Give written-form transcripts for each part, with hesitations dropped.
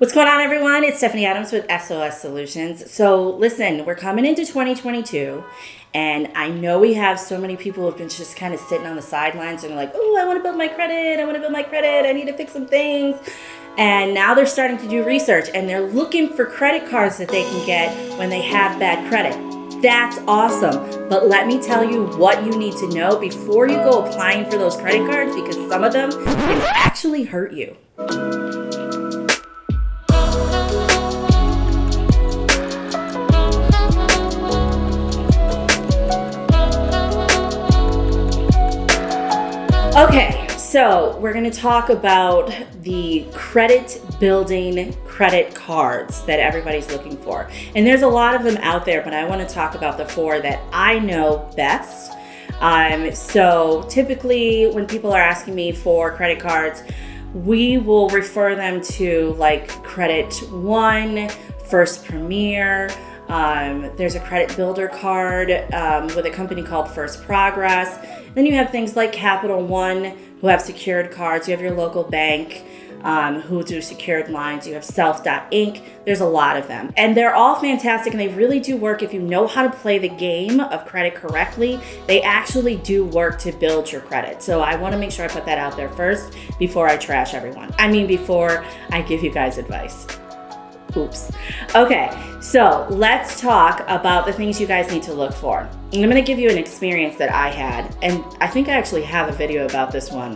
What's going on, everyone? It's Stephanie Adams with SOS Solutions. So listen, we're coming into 2022, and I know we have so many people who have been just kind of sitting on the sidelines and like, oh, I want to build my credit. I need to fix some things. And now they're starting to do research, and they're looking for credit cards that they can get when they have bad credit. That's awesome. But let me tell you what you need to know before you go applying for those credit cards, because some of them can actually hurt you. Okay, so we're going to talk about the credit building credit cards that everybody's looking for. And there's a lot of them out there, but I want to talk about the four that I know best. So typically when people are asking me for credit cards, we will refer them to like Credit One, First Premier. There's a credit builder card with a company called First Progress. Then you have things like Capital One, who have secured cards. You have your local bank who do secured lines. You have Self.Inc. There's a lot of them. And they're all fantastic, and they really do work if you know how to play the game of credit correctly. They actually do work to build your credit. So I want to make sure I put that out there first before I trash everyone. Before I give you guys advice. Oops. Okay, so let's talk about the things you guys need to look for. And I'm going to give you an experience that I had, and I think I actually have a video about this one.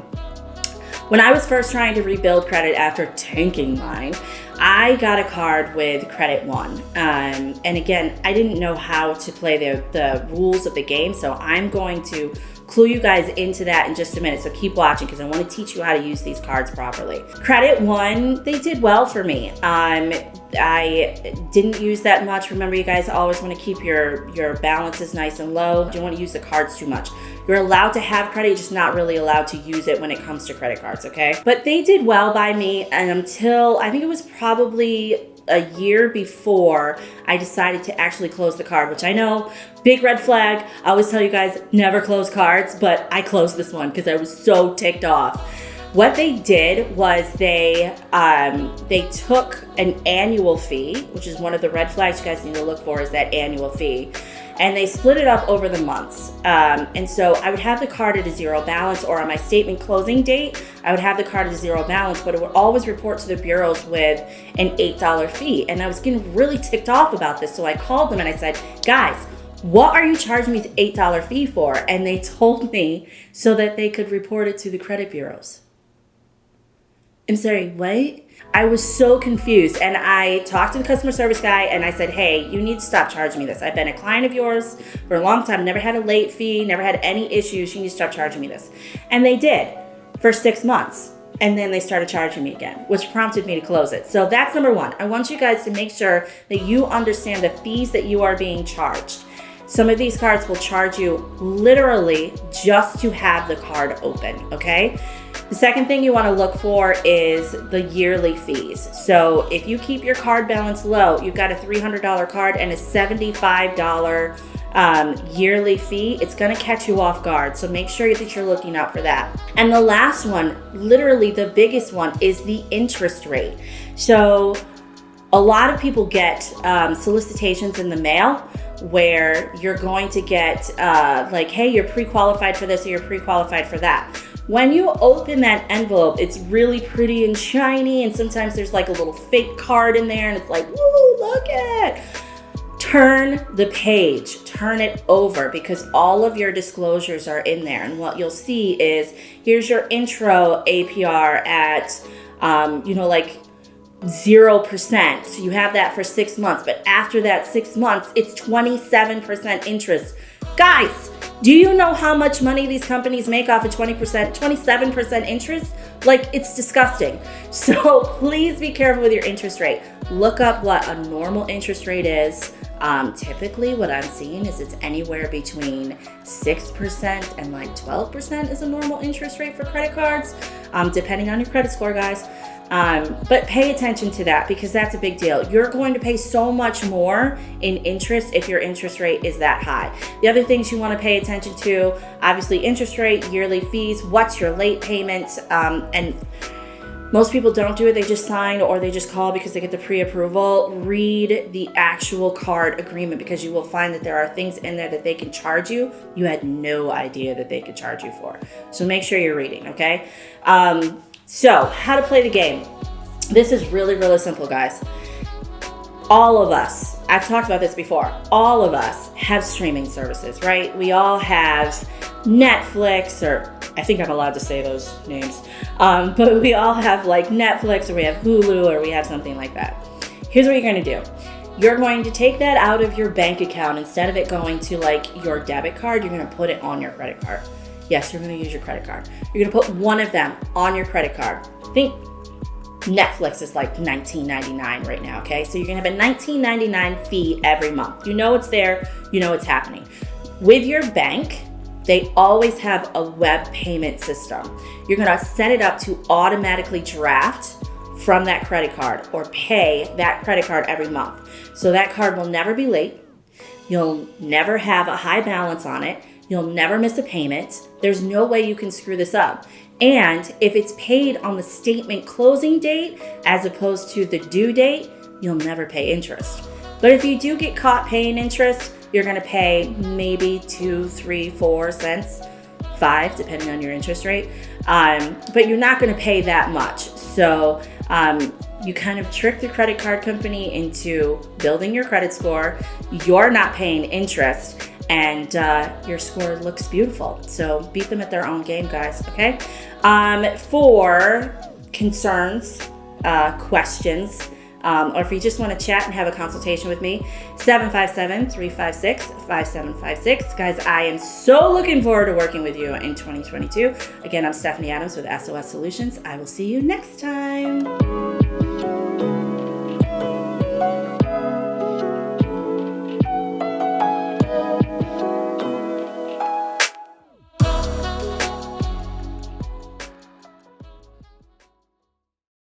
When I was first trying to rebuild credit after tanking mine, I got a card with Credit One. And again, I didn't know how to play the rules of the game, so I'm going to clue you guys into that in just a minute. So keep watching, because I want to teach you how to use these cards properly. Credit One, they did well for me. I didn't use that much. Remember, you guys always want to keep your balances nice and low. You don't want to use the cards too much. You're allowed to have credit, you're just not really allowed to use it when it comes to credit cards, okay? But they did well by me, and until, I think it was probably a year before I decided to actually close the card, which I know, big red flag. I always tell you guys, never close cards, but I closed this one because I was so ticked off. What they did was they took an annual fee, which is one of the red flags you guys need to look for, is that annual fee. And they split it up over the months. And so I would have the card at a zero balance, or on my statement closing date, I would have the card at a zero balance, but it would always report to the bureaus with an $8 fee. And I was getting really ticked off about this. So I called them and I said, guys, what are you charging me the $8 fee for? And they told me so that they could report it to the credit bureaus. I'm sorry, what? I was so confused, and I talked to the customer service guy and I said, hey, you need to stop charging me this. I've been a client of yours for a long time, never had a late fee, never had any issues. You need to stop charging me this. And they did for 6 months. And then they started charging me again, which prompted me to close it. So that's number one. I want you guys to make sure that you understand the fees that you are being charged. Some of these cards will charge you literally just to have the card open, okay? The second thing you want to look for is the yearly fees. So if you keep your card balance low, you've got a $300 card and a $75 yearly fee, it's going to catch you off guard. So make sure that you're looking out for that. And the last one, literally the biggest one, is the interest rate. So a lot of people get solicitations in the mail where you're going to get like, hey, you're pre-qualified for this or you're pre-qualified for that. When you open that envelope, it's really pretty and shiny, and sometimes there's like a little fake card in there and it's like, woo, look at it. Turn the page, turn it over, because all of your disclosures are in there. And what you'll see is, here's your intro APR at, like 0%. So you have that for 6 months, but after that 6 months, it's 27% interest. Guys, do you know how much money these companies make off of 27% interest? Like, it's disgusting. So please be careful with your interest rate. Look up what a normal interest rate is. Typically what I'm seeing is it's anywhere between 6% and like 12% is a normal interest rate for credit cards, depending on your credit score, guys. But pay attention to that, because that's a big deal. You're going to pay so much more in interest if your interest rate is that high. The other things you want to pay attention to, obviously interest rate, yearly fees, what's your late payments, and Most people don't do it. They just sign or they just call because they get the pre-approval. Read the actual card agreement, because you will find that there are things in there that they can charge you had no idea that they could charge you for. So make sure you're reading, okay? So how to play the game. This is really, really simple, guys. All of us, I've talked about this before, all of us have streaming services, right? We all have Netflix, or I think I'm allowed to say those names, but we all have like Netflix, or we have Hulu, or we have something like that. Here's what you're going to do. You're going to take that out of your bank account. Instead of it going to like your debit card, you're going to put it on your credit card. Yes, you're going to use your credit card. You're going to put one of them on your credit card. Think Netflix is like $19.99 right now, okay? So you're gonna have a $19.99 fee every month. You know it's there, you know it's happening. With your bank, they always have a web payment system. You're gonna set it up to automatically draft from that credit card or pay that credit card every month. So that card will never be late. You'll never have a high balance on it. You'll never miss a payment. There's no way you can screw this up. And if it's paid on the statement closing date as opposed to the due date, you'll never pay interest. But if you do get caught paying interest, you're going to pay maybe 2, 3, 4 cents, 5, depending on your interest rate. But you're not going to pay that much. So you kind of trick the credit card company into building your credit score. You're not paying interest, and your score looks beautiful. So beat them at their own game, guys, okay? For concerns, questions, or if you just want to chat and have a consultation with me, 757-356-5756. Guys, I am so looking forward to working with you in 2022. Again, I'm Stephanie Adams with SOS Solutions. I will see you next time.